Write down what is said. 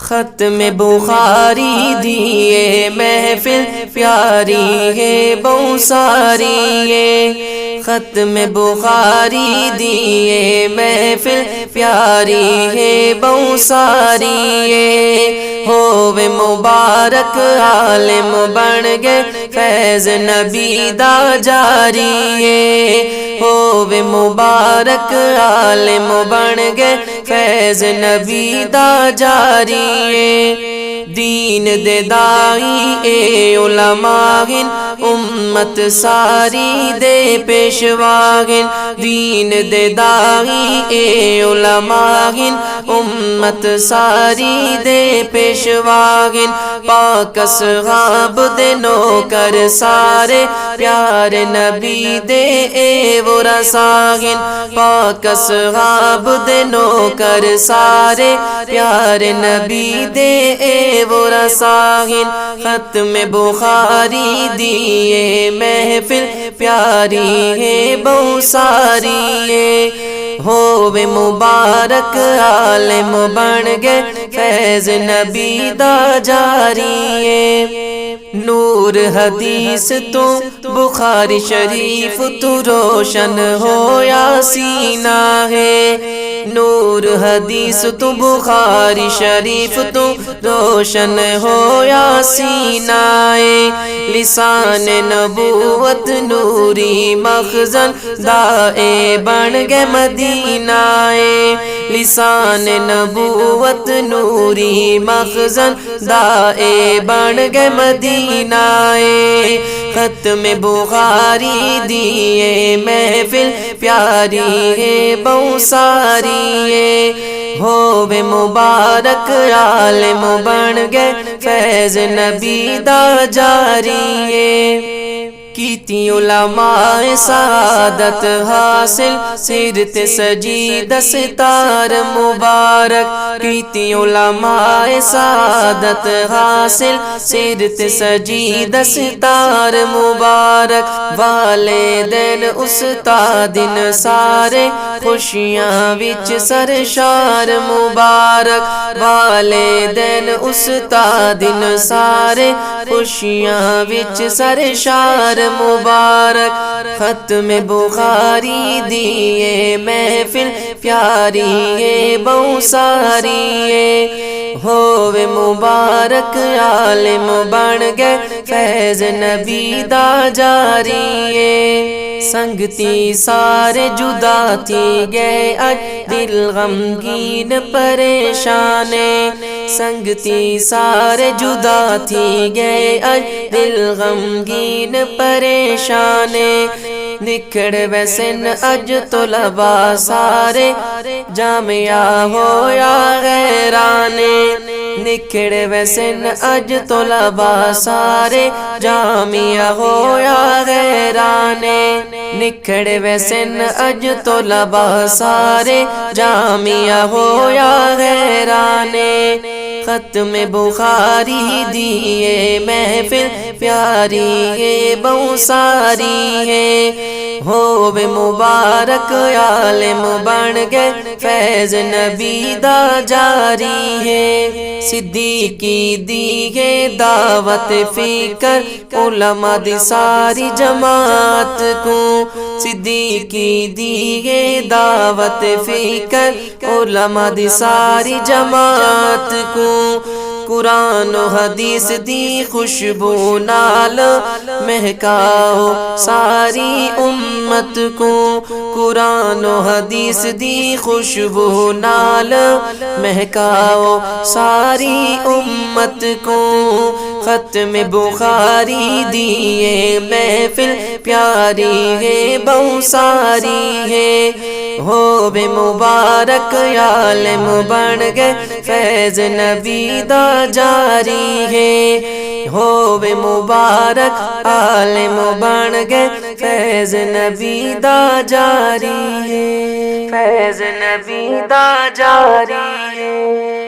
ختم بخاری دیے محفل پیاری ہے بہت ساری ہے، ختم بخاری دیے محفل پیاری ہے بہت ساری ہے، ہووے مبارک عالم بن گئے فیض نبی دا جاری ہے، ہووے مبارک عالم بن گئے فیض نبی دا جاری ہے، دین دے دائی اے علماء گن امت ساری دے پیشوا گن، دین دے دائی اے علماء گن امت ساری دے پیشوا گن، پاک اصحاب دے نوکر سارے پیار نبی دے اے وہ رساگن، پاک اصحاب دے نوکر سارے پیار نبی دے اے وہ رساگن، ختم بخاری دیے محفل پیاری ہے بہت ساری ہے، ہووے مبارک عالم بن گئے فیض نبی دا جاری ہے، نور حدیث تو بخاری شریف تو روشن ہو یا سینہ ہے، نور حدیث تو بخاری شریف تو روشن ہو یا سینہ ہے، لسان نبوت نوری مخزن دائے بن گئے مدینہ ہے، لسان نبوت نوری مخزن دائے بن گئے مدینہ ہے، ختم بخاری دیے محفل پیاری ہے بہت ساری ہے، ہووے مبارک عالم بن گئے فیض نبی دا جاری ہے، کیتی علماء سعادت حاصل سیرت سجی دستار مبارک، کیتی علماء سعادت حاصل سیرت سجی دستار مبارک، والدین استادن سارے خوشیاں وچ سرشار مبارک، والدین استادن سارے خوشیاں وچ سرشار مبارک، ختم بخاری دیے محفل پیاری ہے بہت ساری ہے، ہووے مبارک عالم بن گئے فیض نبی دا جاری ہے، سنگتی سارے جدا تھی گئے اج دل غمگین پریشان، سنگتی سارے جدا تھی گئے اج دل غمگین پریشان، نکھڑ ویسن اج طلباء سارے جامعہ ہو یا غیران، نکھڑ ویسن اج طلباء سارے جامعہ ہو یا غیران، نکھڑ ویسن اج طلباء سارے جامعہ ہو یا غیران، ختم بخاری دیے محفل پیاری ہے بہت ساری ہے، ہووے مبارک عالم بن گئے فیض نبی دا جاری ہے، صدیقی دی ہے دعوت فکر علماء دی ساری جماعت کو، صدیقی دی ہے دعوت فکر علماء دی ساری جماعت کو، قرآن و حدیث دی خوشبو نال مہکاؤ ساری امت کو، قرآن و حدیث دی خوشبو نال مہکاؤ ساری امت کو، ختم بخاری دیے محفل پیاری ہے بہت ساری ہے، ہووے مبارک عالم بن گئے فیض نبی دا جاری ہے، ہووے مبارک عالم بن گئے فیض نبی دا جاری ہے، فیض نبی دا جاری ہے۔